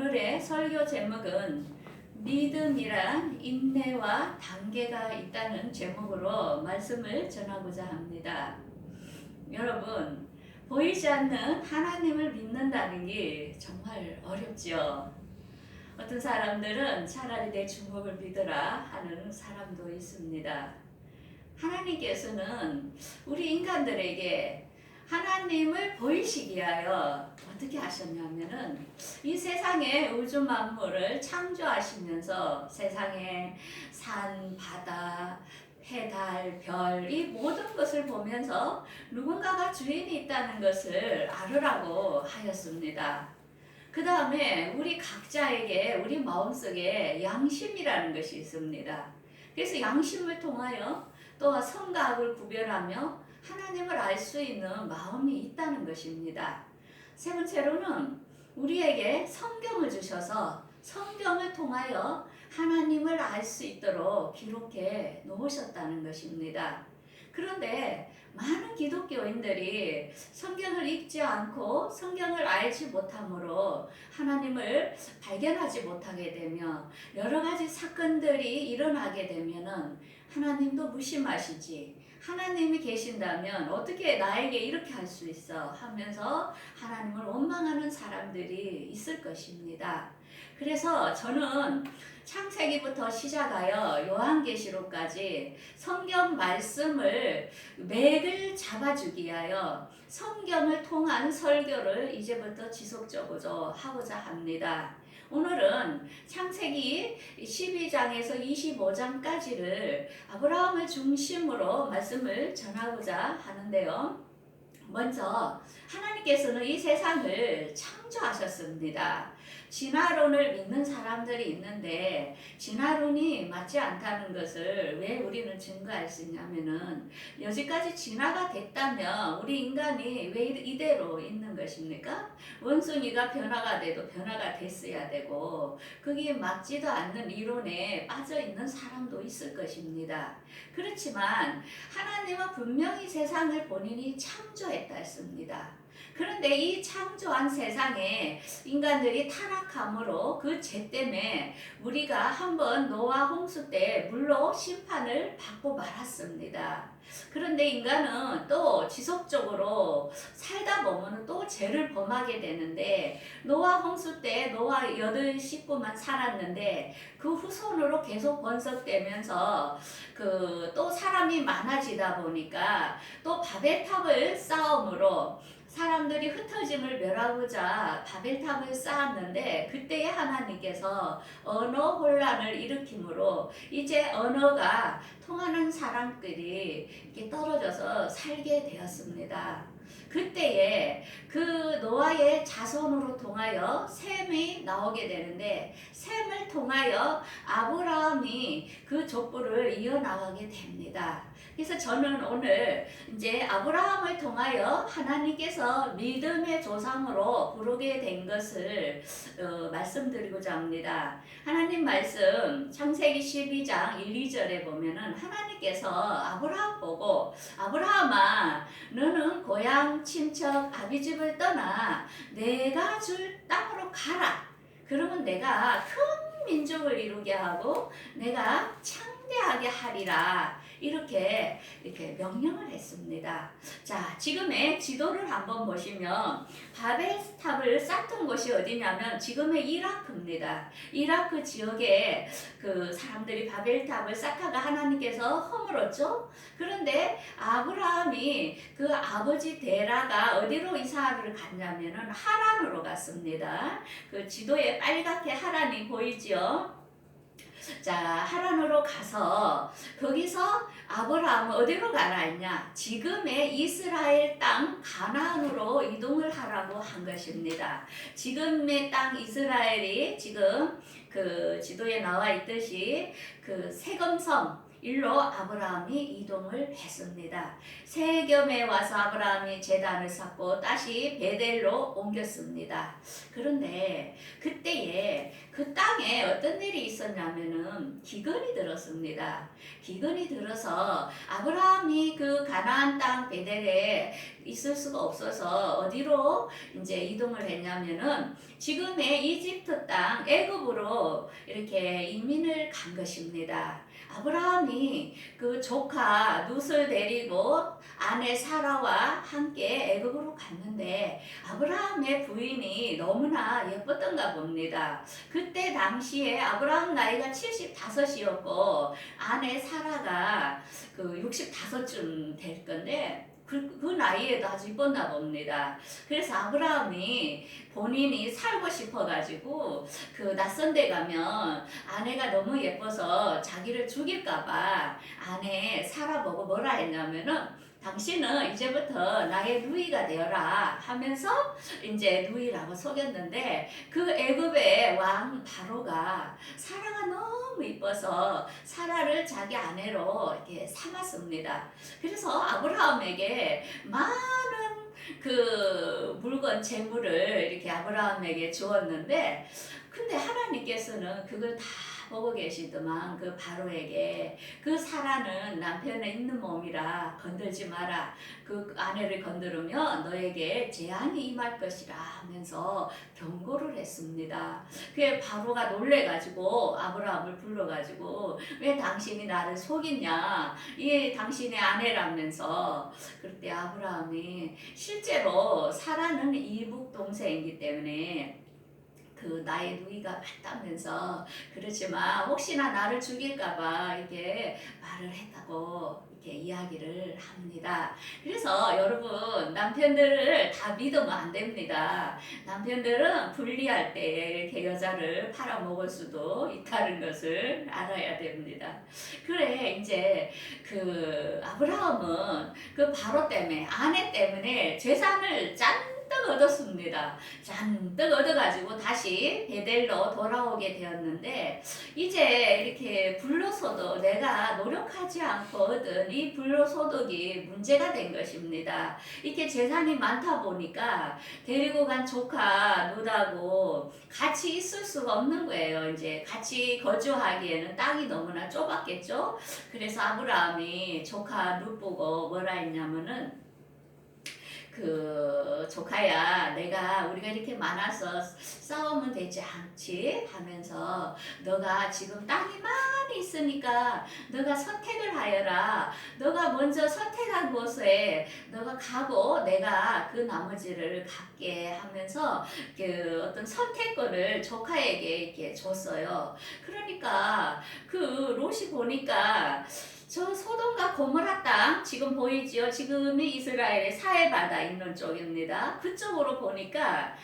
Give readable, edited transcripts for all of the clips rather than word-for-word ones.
오늘의 설교 제목은 믿음이란 인내와 단계가 있다는 제목으로 말씀을 전하고자 합니다. 여러분, 보이지 않는 하나님을 믿는다는 게 정말 어렵죠. 어떤 사람들은 차라리 내 주먹을 믿으라 하는 사람도 있습니다. 하나님께서는 우리 인간들에게 하나님을 보이시기 위하여 어떻게 하셨냐면은 이 세상의 우주 만물을 창조하시면서 세상의 산, 바다, 해, 달, 별, 이 모든 것을 보면서 누군가가 주인이 있다는 것을 알으라고 하였습니다. 그 다음에 우리 각자에게 우리 마음속에 양심이라는 것이 있습니다. 그래서 양심을 통하여 또 선과 악을 구별하며 하나님을 알 수 있는 마음이 있다는 것입니다. 세 번째로는 우리에게 성경을 주셔서 성경을 통하여 하나님을 알 수 있도록 기록해 놓으셨다는 것입니다. 그런데 많은 기독교인들이 성경을 읽지 않고 성경을 알지 못함으로 하나님을 발견하지 못하게 되며 여러 가지 사건들이 일어나게 되면은 하나님도 무심하시지, 하나님이 계신다면 어떻게 나에게 이렇게 할 수 있어 하면서 하나님을 원망하는 사람들이 있을 것입니다. 그래서 저는 창세기부터 시작하여 요한계시록까지 성경 말씀을 맥을 잡아주기 위하여 성경을 통한 설교를 이제부터 지속적으로 하고자 합니다. 오늘은 창세기 12장에서 25장까지를 아브라함을 중심으로 말씀을 전하고자 하는데요. 먼저 하나님께서는 이 세상을 창조하셨습니다. 진화론을 믿는 사람들이 있는데 진화론이 맞지 않다는 것을 왜 우리는 증거할 수 있냐면은 여지까지 진화가 됐다면 우리 인간이 왜 이대로 있는 것입니까? 원숭이가 변화가 돼도 변화가 됐어야 되고 그게 맞지도 않는 이론에 빠져 있는 사람도 있을 것입니다. 그렇지만 하나님은 분명히 세상을 본인이 창조했다 했습니다. 그런데 이 창조한 세상에 인간들이 타락함으로 그 죄 때문에 우리가 한번 노아 홍수 때 물로 심판을 받고 말았습니다. 그런데 인간은 또 지속적으로 살다 보면 또 죄를 범하게 되는데 노아 홍수 때 노아 8 식구만 살았는데 그 후손으로 계속 번성되면서 또 사람이 많아지다 보니까 또 바벨탑을 쌓음으로 사람들이 흩어짐을 멸하고자 바벨탑을 쌓았는데 그때에 하나님께서 언어 혼란을 일으킴으로 이제 언어가 통하는 사람들이 이렇게 떨어져서 살게 되었습니다. 그때에 그 노아의 자손으로 통하여 셈이 나오게 되는데 셈을 통하여 아브라함이 그 족보를 이어나가게 됩니다. 그래서 저는 오늘 이제 아브라함을 통하여 하나님께서 믿음의 조상으로 부르게 된 것을 말씀드리고자 합니다. 하나님 말씀 창세기 12장 1, 2절에 보면은 하나님께서 아브라함 보고 아브라함아 너는 고향 친척 아비집을 떠나 내가 줄 땅으로 가라. 그러면 내가 큰 민족을 이루게 하고 내가 창대하게 하리라. 이렇게 명령을 했습니다. 자, 지금의 지도를 한번 보시면 바벨탑을 쌓던 곳이 어디냐면 지금의 이라크입니다. 이라크 지역에 그 사람들이 바벨탑을 쌓다가 하나님께서 허물었죠. 그런데 아브라함이 그 아버지 데라가 어디로 이사하기를 갔냐면은 하란으로 갔습니다. 그 지도에 빨갛게 하란이 보이죠. 자, 하란으로 가서 거기서 아브라함은 어디로 가라 했냐? 지금의 이스라엘 땅 가나안으로 이동을 하라고 한 것입니다. 지금의 땅 이스라엘이 지금 그 지도에 나와 있듯이 그 세금섬 일로 아브라함이 이동을 했습니다. 세겜에 와서 아브라함이 제단을 쌓고 다시 베델로 옮겼습니다. 그런데 그때에 그 땅에 어떤 일이 있었냐면은 기근이 들었습니다. 기근이 들어서 아브라함이 그 가나안 땅 베델에 있을 수가 없어서 어디로 이제 이동을 했냐면은 지금의 이집트 땅 애굽으로 이렇게 이민을 간 것입니다. 아브라함이 그 조카 룻을 데리고 아내 사라와 함께 애굽으로 갔는데 아브라함의 부인이 너무나 예뻤던가 봅니다. 그때 당시에 아브라함 나이가 75이었고 아내 사라가 그 65쯤 될 건데 그 나이에도 아주 이뻤나 봅니다. 그래서 아브라함이 본인이 살고 싶어가지고 그 낯선 데 가면 아내가 너무 예뻐서 자기를 죽일까봐 아내 사라 보고 뭐라 했냐면은 당신은 이제부터 나의 누이가 되어라 하면서 이제 누이라고 속였는데 그 애굽의 왕 바로가 사라가 너무 이뻐서 사라를 자기 아내로 이렇게 삼았습니다. 그래서 아브라함에게 많은 그 물건 재물을 이렇게 아브라함에게 주었는데 근데 하나님께서는 그걸 다 보고 계시더만 그 바로에게 그 사라는 남편의 있는 몸이라 건들지 마라. 그 아내를 건드리면 너에게 재앙이 임할 것이라 하면서 경고를 했습니다. 그 바로가 놀래가지고 아브라함을 불러가지고 왜 당신이 나를 속이냐? 이 당신의 아내라면서 그때 아브라함이 실제로 사라는 이북 동생이기 때문에 그 나의 누이가 맞다면서 그렇지만 혹시나 나를 죽일까봐 이게 말을 했다고 이렇게 이야기를 합니다. 그래서 여러분 남편들을 다 믿으면 안 됩니다. 남편들은 불리할 때 이렇게 여자를 팔아먹을 수도 있다는 것을 알아야 됩니다. 그래 이제 그 아브라함은 그 바로 때문에 아내 때문에 재산을 잔뜩 얻었습니다. 잔뜩 얻어가지고 다시 베델로 돌아오게 되었는데 이제 이렇게 불로소득 내가 노력하지 않고 얻은 이 불로소득이 문제가 된 것입니다. 이렇게 재산이 많다 보니까 데리고 간 조카 룻하고 같이 있을 수가 없는 거예요. 이제 같이 거주하기에는 땅이 너무나 좁았겠죠. 그래서 아브라함이 조카 룻 보고 뭐라 했냐면은 그 조카야 내가 우리가 이렇게 많아서 싸우면 되지 않지 하면서 너가 지금 땅이 많이 있으니까 너가 선택을 하여라. 너가 먼저 선택한 곳에 너가 가고 내가 그 나머지를 갖게 하면서 그 어떤 선택권을 조카에게 이렇게 줬어요. 그러니까 그 롯이 보니까 저 소돔과 고모라 땅 지금 보이지요? 지금이 이스라엘의 사해바다 있는 쪽입니다. 그쪽으로 보니까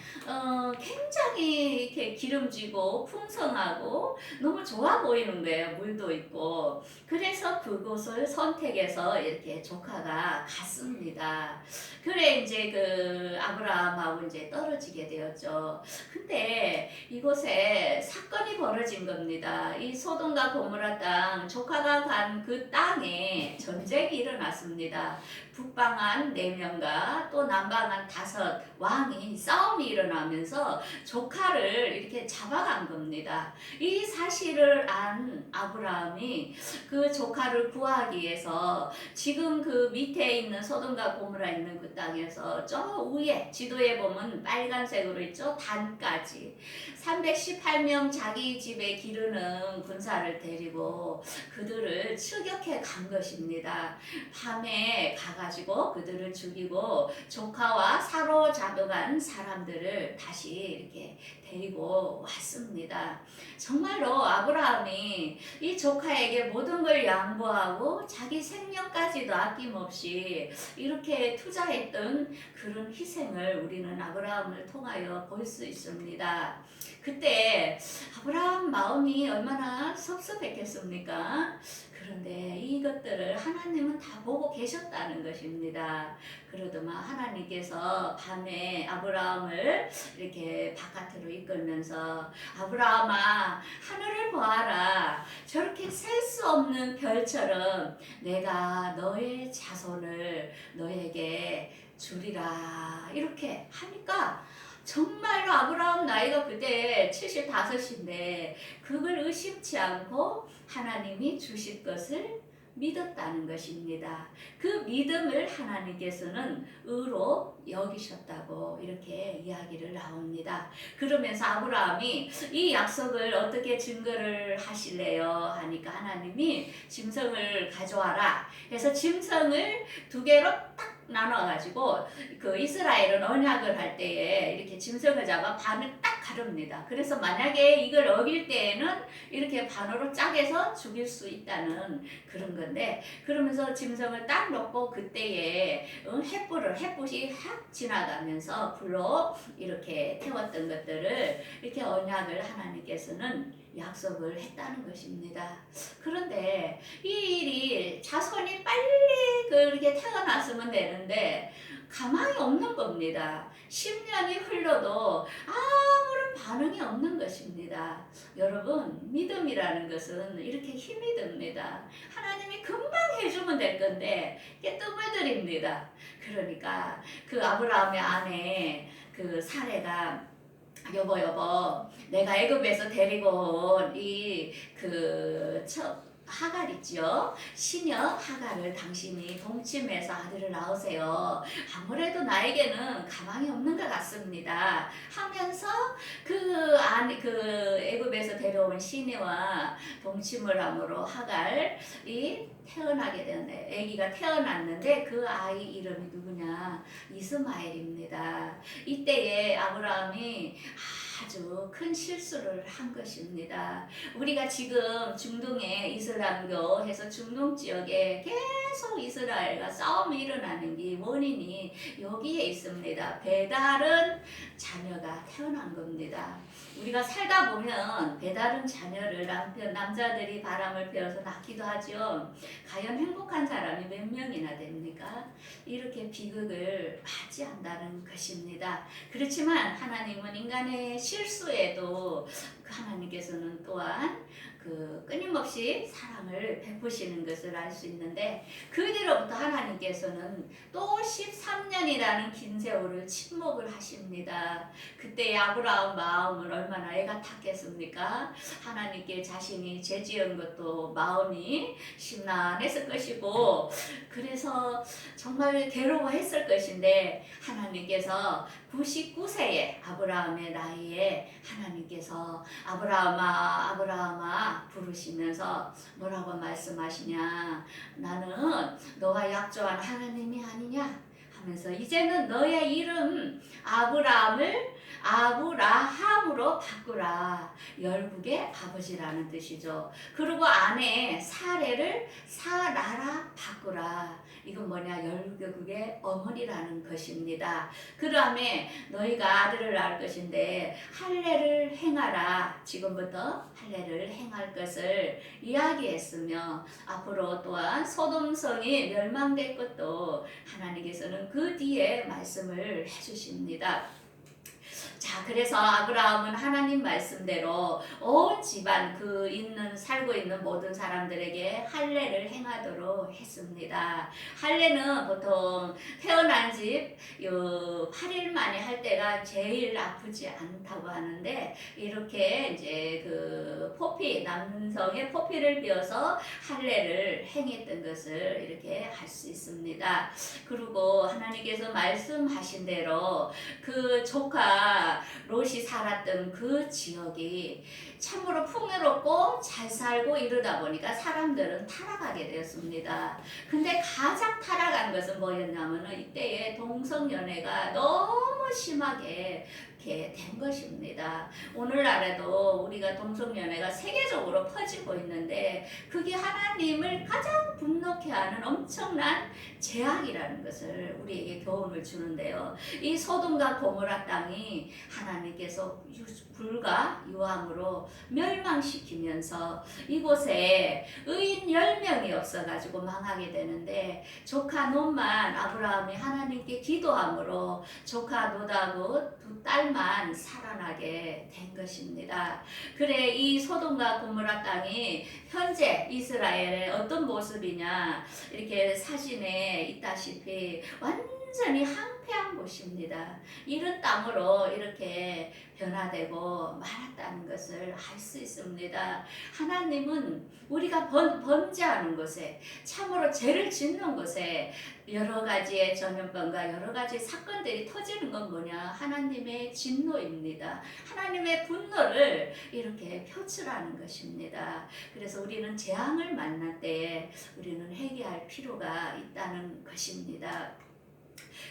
굉장히 이렇게 기름지고 풍성하고 너무 좋아 보이는 거예요. 물도 있고. 그래서 그곳을 선택해서 이렇게 조카가 갔습니다. 그래 이제 그 아브라함하고 이제 떨어지게 되었죠. 근데 이곳에 사건이 벌어진 겁니다. 이 소돔과 고모라 땅 조카가 간 그 땅에 전쟁이 일어났습니다. 북방한 4명과 또 남방한 5 왕이 싸움이 일어나면서 조카를 이렇게 잡아간 겁니다. 이 사실을 안 아브라함이 그 조카를 구하기 위해서 지금 그 밑에 있는 소돔과 고모라 있는 그 땅에서 저 위에 지도에 보면 빨간색으로 있죠. 단까지 318명 자기 집에 기르는 군사를 데리고 그들을 추격해 간 것입니다. 밤에 가가지고 그들을 죽이고 조카와 사로잡아간 사람들을 다시 이렇게 데리고 왔습니다. 정말로 아브라함이 이 조카에게 모든 걸 양보하고 자기 생명까지도 아낌없이 이렇게 투자했던 그런 희생을 우리는 아브라함을 통하여 볼 수 있습니다. 그때 아브라함 마음이 얼마나 섭섭했겠습니까? 그런데 이것들을 하나님은 다 보고 계셨다는 것입니다. 그러더만 하나님께서 밤에 아브라함을 이렇게 바깥으로 이끌면서 아브라함아 하늘을 보아라. 저렇게 셀 수 없는 별처럼 내가 너의 자손을 너에게 주리라. 이렇게 하니까 정말로 아브라함 나이가 그때 75인데 그걸 의심치 않고 하나님이 주실 것을 믿었다는 것입니다. 그 믿음을 하나님께서는 의로 여기셨다고 이렇게 이야기를 나옵니다. 그러면서 아브라함이 이 약속을 어떻게 증거를 하실래요? 하니까 하나님이 짐승을 가져와라. 그래서 짐승을 두 개로 딱 나눠가지고 그 이스라엘은 언약을 할 때에 이렇게 짐승을 잡아 반을 딱 가릅니다. 그래서 만약에 이걸 어길 때에는 이렇게 반으로 짜게서 죽일 수 있다는 그런 건데, 그러면서 짐승을 딱 놓고 그때에 햇불이 확 지나가면서 불로 이렇게 태웠던 것들을 이렇게 언약을 하나님께서는 약속을 했다는 것입니다. 그런데 이 일이 자손이 빨리 그렇게 태어났으면 되는데 가망이 없는 겁니다. 10년이 흘러도 아무런 반응이 없는 것입니다. 여러분, 믿음이라는 것은 이렇게 힘이 듭니다. 하나님이 금방 해주면 될 건데 이게 뜸을 들입니다. 그러니까 그 아브라함의 아내 그 사레가 여보 내가 애굽에서 데리고 온 이그 하갈 있죠. 시녀 하갈을 당신이 동침해서 아들을 낳으세요. 아무래도 나에게는 가망이 없는 것 같습니다. 하면서 그 애굽에서 데려온 시녀와 동침을 함으로 하갈이 태어나게 되는데, 아기가 태어났는데 그 아이 이름이 누구냐? 이스마엘입니다. 이때에 아브라함이 아주 큰 실수를 한 것입니다. 우리가 지금 중동에 이슬람교 해서 중동 지역에 계속 이스라엘과 싸움이 일어나는 게 원인이 여기에 있습니다. 배다른 자녀가 태어난 겁니다. 우리가 살다 보면 배다른 자녀를 남자들이 바람을 피워서 낳기도 하죠. 과연 행복한 사람이 몇 명이나 됩니까? 이렇게 비극을 맞이한다는 것입니다. 그렇지만 하나님은 인간의 실수에도 하나님께서는 또한 끊임없이 사랑을 베푸시는 것을 알 수 있는데, 그 뒤로부터 하나님께서는 또 13년이라는 긴 세월을 침묵을 하십니다. 그때 아브라함 마음은 얼마나 애가 탔겠습니까? 하나님께 자신이 죄 지은 것도 마음이 심란했을 것이고, 그래서 정말 괴로워했을 것인데, 하나님께서 99세의 아브라함의 나이에 하나님께서 아브라함아 부르시면서 뭐라고 말씀하시냐? 나는 너와 약조한 하나님이 아니냐? 하면서 이제는 너의 이름 아브라함으로 바꾸라. 열국의 아버지라는 뜻이죠. 그리고 아내 사레를 사라라 바꾸라. 이건 뭐냐? 열국의 어머니라는 것입니다. 그 다음에 너희가 아들을 낳을 것인데 할례를 행하라. 지금부터 할례를 행할 것을 이야기했으며, 앞으로 또한 소돔성이 멸망될 것도 하나님께서는 그 뒤에 말씀을 해주십니다. 자, 그래서 아브라함은 하나님 말씀대로 온 집안 살고 있는 모든 사람들에게 할례를 행하도록 했습니다. 할례는 보통 태어난 집 8일 만에 할 때가 제일 아프지 않다고 하는데, 이렇게 이제 남성의 포피를 비워서 할례를 행했던 것을 이렇게 할 수 있습니다. 그리고 하나님께서 말씀하신 대로 그 조카 롯이 살았던 그 지역이 참으로 풍요롭고 잘 살고 이러다 보니까 사람들은 타락하게 되었습니다. 근데 가장 타락한 것은 뭐였냐면은 이때에 동성연애가 너무 심하게 이렇게 된 것입니다. 오늘날에도 우리가 동성연애가 세계적으로 퍼지고 있는데, 그게 하나님을 가장 분노케 하는 엄청난 죄악이라는 것을 우리에게 교훈을 주는데요. 이 소돔과 고모라 땅이 하나님께서 불과 유황으로 멸망시키면서 이곳에 의인 10명이 없어가지고 망하게 되는데, 조카 롯만 아브라함이 하나님께 기도함으로 조카 롯하고 두 딸만 살아나게 된 것입니다. 그래, 이 소돔과 고모라 땅이 현재 이스라엘의 어떤 모습이냐, 이렇게 사진에 있다시피 완전히 온전히 황폐한 곳입니다. 이런 땅으로 이렇게 변화되고 말았다는 것을 알 수 있습니다. 하나님은 우리가 범죄하는 곳에, 참으로 죄를 짓는 곳에 여러 가지의 전염병과 여러 가지 사건들이 터지는 건 뭐냐? 하나님의 진노입니다. 하나님의 분노를 이렇게 표출하는 것입니다. 그래서 우리는 재앙을 만날 때에 우리는 회개할 필요가 있다는 것입니다.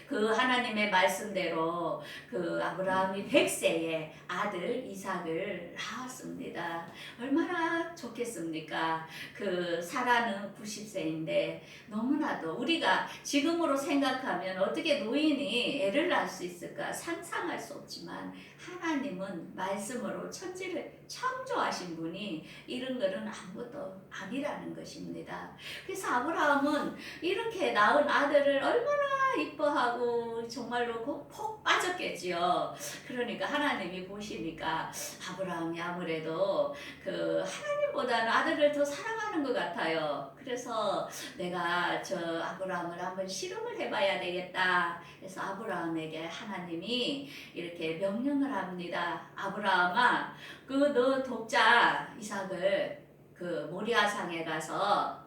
그 하나님의 말씀대로 그 아브라함이 100세에 아들 이삭을 낳았습니다. 얼마나 좋겠습니까? 그 사라는 90세인데 너무나도 우리가 지금으로 생각하면 어떻게 노인이 애를 낳을 수 있을까 상상할 수 없지만 하나님은 말씀으로 천지를 창조하신 분이 이런 것은 아무것도 아니라는 것입니다. 그래서 아브라함은 이렇게 낳은 아들을 얼마나 이뻐하고 정말로 푹 빠졌겠지요. 그러니까 하나님이 보시니까 아브라함이 아무래도 그 하나님보다는 아들을 더 사랑하는 것 같아요. 그래서 내가 저 아브라함을 한번 실험을 해봐야 되겠다. 그래서 아브라함에게 하나님이 이렇게 명령을 합니다. 아브라함아, 그 너 독자 이삭을 그 모리아산에 가서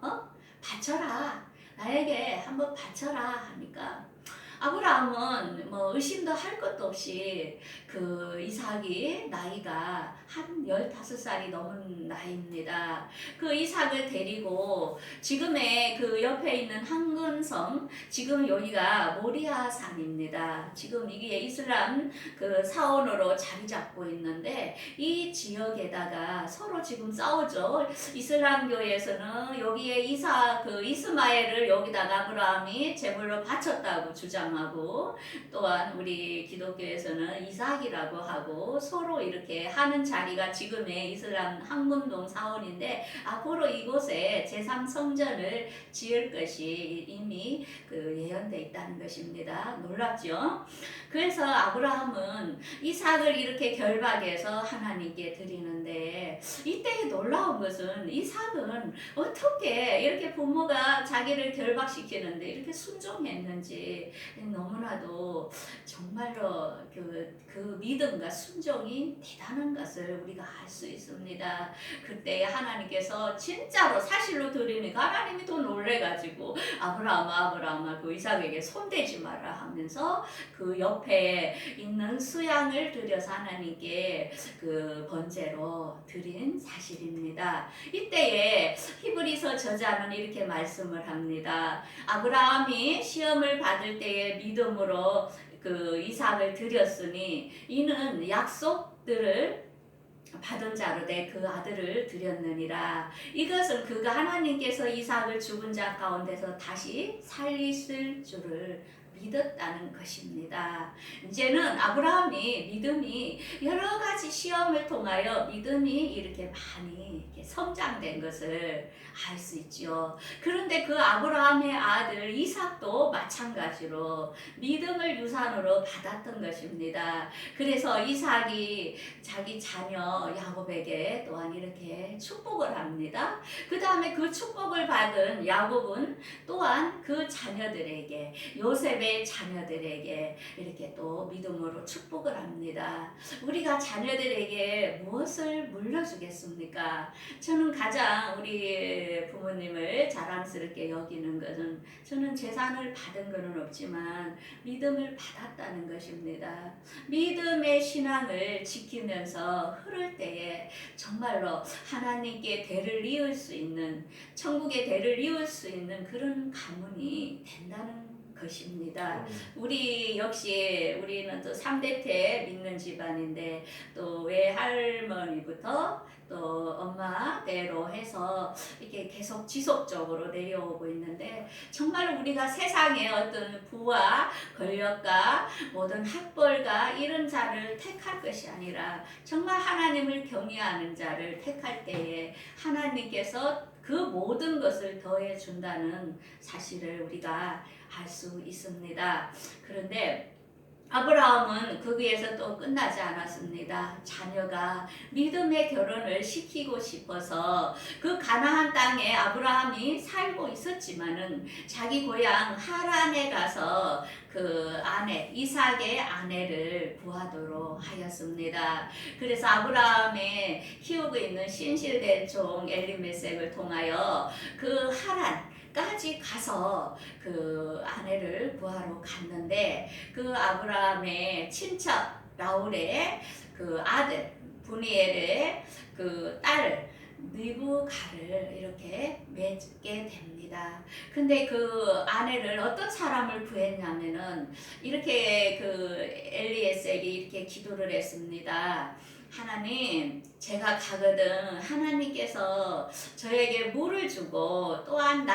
바쳐라. 나에게 한번 바쳐라 하니까 아브라함은 뭐 의심도 할 것도 없이 그 이삭이 나이가 한 15살이 넘은 나이입니다. 그 이삭을 데리고 지금의 그 옆에 있는 한근성, 지금 여기가 모리아산입니다. 지금 이게 이슬람 그 사원으로 자리 잡고 있는데 이 지역에다가 서로 지금 싸우죠. 이슬람교에서는 여기에 이스마엘을 여기다가 아브라함이 제물로 바쳤다고 주장하고, 또한 우리 기독교에서는 이삭이라고 하고 서로 이렇게 하는 자리가 지금의 이슬람 한금동 사원인데, 앞으로 이곳에 제3성전을 지을 것이 이미 그 예언되어 있다는 것입니다. 놀랍죠? 그래서 아브라함은 이삭을 이렇게 결박해서 하나님께 드리는데, 이때 놀라운 것은 이삭은 어떻게 이렇게 부모가 자기를 결박시키는데 이렇게 순종했는지 너무나도 정말로 그 믿음과 순종이 대단한 것을 우리가 알 수 있습니다. 그때 하나님께서 진짜로 사실로 드리니까 하나님이 더 놀래가지고 아브라함아 그 이삭에게 손대지 마라 하면서 그 옆에 있는 수양을 드려서 하나님께 그 번제로 드린 사실입니다. 이때에 히브리서 저자는 이렇게 말씀을 합니다. 아브라함이 시험을 받을 때에 믿음으로 그 이삭을 드렸으니 이는 약속들을 받은 자로 내 그 아들을 드렸느니라. 이것은 그가 하나님께서 이삭을 죽은 자 가운데서 다시 살리실 줄을 믿었다는 것입니다. 이제는 아브라함이 믿음이 여러 가지 시험을 통하여 믿음이 이렇게 많이 성장된 것을 알 수 있죠. 그런데 그 아브라함의 아들 이삭도 마찬가지로 믿음을 유산으로 받았던 것입니다. 그래서 이삭이 자기 자녀 야곱에게 또한 이렇게 축복을 합니다. 그 다음에 그 축복을 받은 야곱은 또한 그 자녀들에게, 요셉의 자녀들에게 이렇게 또 믿음으로 축복을 합니다. 우리가 자녀들에게 무엇을 물려주겠습니까? 저는 가장 우리 부모님을 자랑스럽게 여기는 것은, 저는 재산을 받은 것은 없지만 믿음을 받았다는 것입니다. 믿음의 신앙을 지키면서 흐를 때에 정말로 하나님께 대를 이을 수 있는, 천국의 대를 이을 수 있는 그런 가문이 된다는 것입니다. 우리 역시 우리는 또 3대째 믿는 집안인데, 또 외할머니부터 또 엄마대로 해서 이렇게 계속 지속적으로 내려오고 있는데, 정말 우리가 세상에 어떤 부와 권력과 모든 학벌과 이런 자를 택할 것이 아니라 정말 하나님을 경외하는 자를 택할 때에 하나님께서 그 모든 것을 더해 준다는 사실을 우리가 알 수 있습니다. 그런데 아브라함은 거기에서 또 끝나지 않았습니다. 자녀가 믿음의 결혼을 시키고 싶어서 그 가나안 땅에 아브라함이 살고 있었지만은 자기 고향 하란에 가서 그 아내 이삭의 아내를 구하도록 하였습니다. 그래서 아브라함의 키우고 있는 신실된 종 엘리멜렉을 통하여 그 하란 까지 가서 그 아내를 구하러 갔는데 그 아브라함의 친척 라울의 그 아들 브니엘의 그 딸 느부가를 이렇게 맺게 됩니다. 근데 그 아내를 어떤 사람을 구했냐면은 이렇게 그 엘리에셀이 이렇게 기도를 했습니다. 하나님, 제가 가거든 하나님께서 저에게 물을 주고 또한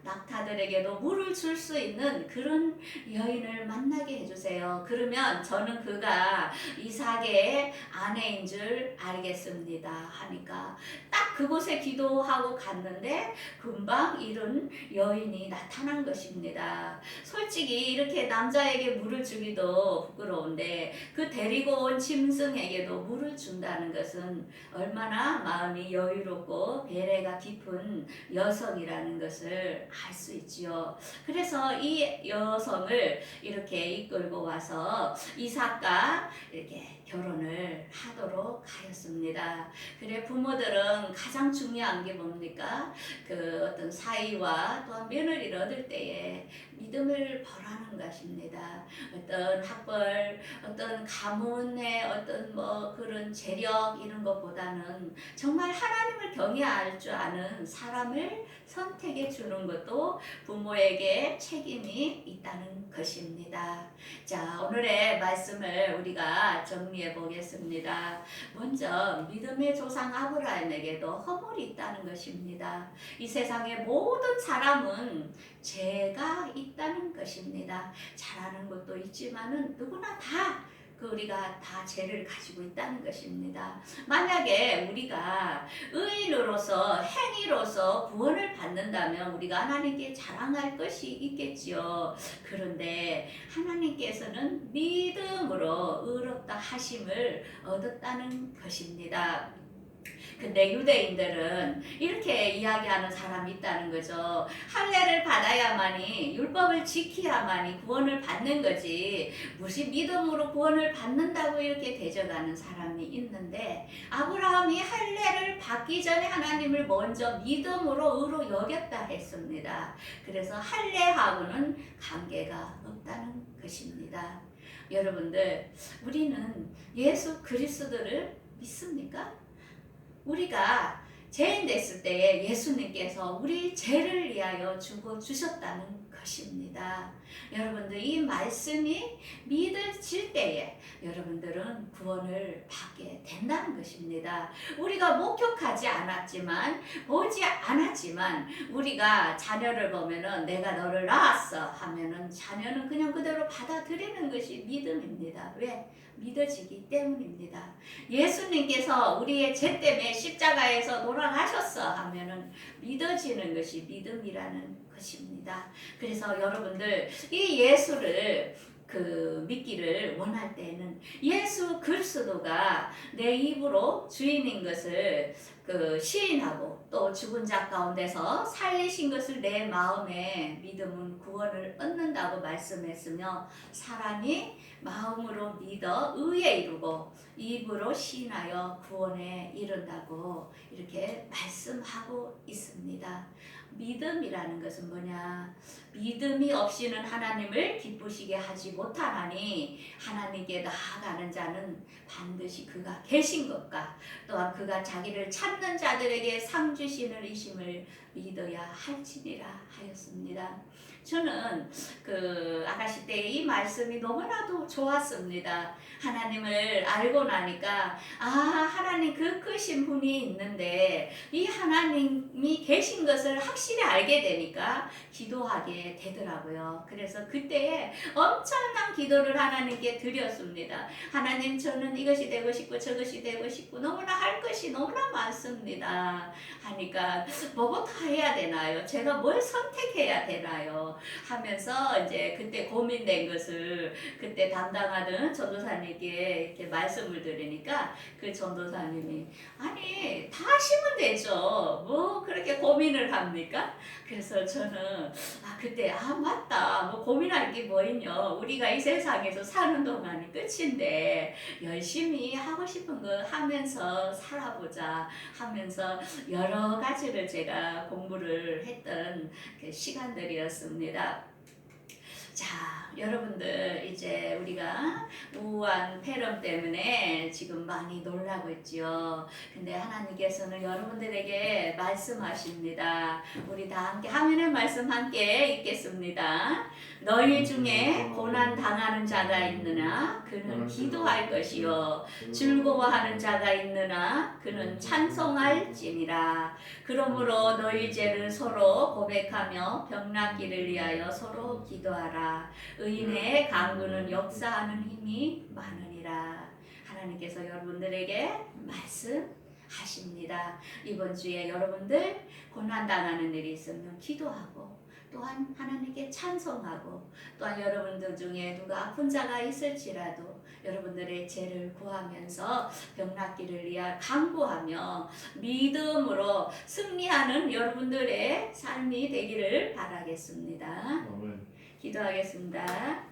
낙타들에게도 물을 줄 수 있는 그런 여인을 만나게 해주세요. 그러면 저는 그가 이삭의 아내인 줄 알겠습니다. 하니까 딱 그곳에 기도하고 갔는데 금방 이런 여인이 나타난 것입니다. 솔직히 이렇게 남자에게 물을 주기도 부끄러운데 그 데리고 온 짐승에게도 물을 준다는 것은 얼마나 마음이 여유롭고 배려가 깊은 여성이라는 것을 알 수 있지요. 그래서 이 여성을 이렇게 이끌고 와서 이삭과 이렇게 결혼을 하도록 하였습니다. 그래 부모들은 가장 중요한 게 뭡니까? 그 어떤 사위와 또한 며느리를 얻을 때에 믿음을 벌하는 것입니다. 어떤 학벌, 어떤 가문의 어떤 뭐 그런 재력 이런 것보다는 정말 하나님을 경외할 줄 아는 사람을 선택해 주는 것도 부모에게 책임이 있다는 것입니다. 자, 오늘의 말씀을 우리가 정리해 보겠습니다. 먼저 믿음의 조상 아브라함에게도 허물이 있다는 것입니다. 이 세상의 모든 사람은 죄가 있다는 것입니다. 잘하는 것도 있지만은 누구나 다 우리가 다 죄를 가지고 있다는 것입니다. 만약에 우리가 의인으로서 행위로서 구원을 받는다면 우리가 하나님께 자랑할 것이 있겠지요. 그런데 하나님께서는 믿음으로 의롭다 하심을 얻었다는 것입니다. 근데 유대인들은 이렇게 이야기하는 사람이 있다는 거죠. 할례를 받아야만이 율법을 지켜야만이 구원을 받는 거지 무슨 믿음으로 구원을 받는다고 이렇게 대적하는 사람이 있는데 아브라함이 할례를 받기 전에 하나님을 먼저 믿음으로 의로 여겼다 했습니다. 그래서 할례하고는 관계가 없다는 것입니다. 여러분들 우리는 예수 그리스도를 믿습니까? 우리가 죄인 됐을 때에 예수님께서 우리 죄를 위하여 죽어 주셨다는 것입니다. 여러분들 이 말씀이 믿어질 때에 여러분들은 구원을 받게 된다는 것입니다. 우리가 목격하지 않았지만 보지 않았지만 우리가 자녀를 보면은 내가 너를 낳았어 하면은 자녀는 그냥 그대로 받아들이는 것이 믿음입니다. 왜? 믿어지기 때문입니다. 예수님께서 우리의 죄 때문에 십자가에서 돌아가셨어 하면은 믿어지는 것이 믿음이라는 것입니다. 그래서 여러분들 이 예수를 믿기를 원할 때는 예수 그리스도가 내 입으로 주인인 것을 시인하고 또 죽은 자 가운데서 살리신 것을 내 마음에 믿음은 구원을 얻는다고 말씀했으며 사람이 마음으로 믿어 의에 이르고 입으로 시인하여 구원에 이른다고 이렇게 말씀하고 있습니다. 믿음이라는 것은 뭐냐? 믿음이 없이는 하나님을 기쁘시게 하지 못하나니 하나님께 나아가는 자는 반드시 그가 계신 것과 또한 그가 자기를 찾는 자들에게 상 주시는 이심을 믿어야 할지니라 하였습니다. 저는 아가씨 때 이 말씀이 너무나도 좋았습니다. 하나님을 알고 나니까 하나님 그 크신 분이 있는데 이 하나님이 계신 것을 확실히 알게 되니까 기도하게 되더라고요. 그래서 그때에 엄청난 기도를 하나님께 드렸습니다. 하나님 저는 이것이 되고 싶고 저것이 되고 싶고 너무나 할 것이 너무나 많습니다. 하니까 뭐부터 해야 되나요? 제가 뭘 선택해야 되나요? 거예요. 하면서 이제 그때 고민된 것을 그때 담당하던 전도사님께 이렇게 말씀을 드리니까 그 전도사님이 아니 다 하시면 되죠. 뭐 그렇게 고민을 합니까? 그래서 저는 그때 맞다. 뭐 고민할 게 뭐 있냐. 우리가 이 세상에서 사는 동안이 끝인데 열심히 하고 싶은 거 하면서 살아보자 하면서 여러 가지를 제가 공부를 했던 그 시간들이었습니다. 자, 여러분들 이제 우리가 우한 폐렴 때문에 지금 많이 놀라고 있지요. 근데 하나님께서는 여러분들에게 말씀하십니다. 우리 다 함께 화면의 말씀 함께 읽겠습니다. 너희 중에 고난 당하는 자가 있느냐 그는 기도할 것이요 즐거워하는 자가 있느냐 그는 찬송할지니라. 그러므로 너희 죄를 서로 고백하며 병 낫기를 위하여 서로 기도하라. 의인의 강구는 역사하는 힘이 많으니라. 하나님께서 여러분들에게 말씀하십니다. 이번 주에 여러분들 고난당하는 일이 있으면 기도하고 또한 하나님께 찬송하고 또한 여러분들 중에 누가 아픈 자가 있을지라도 여러분들의 죄를 구하면서 병 낫기를 위하여 간구하며 믿음으로 승리하는 여러분들의 삶이 되기를 바라겠습니다. 기도하겠습니다.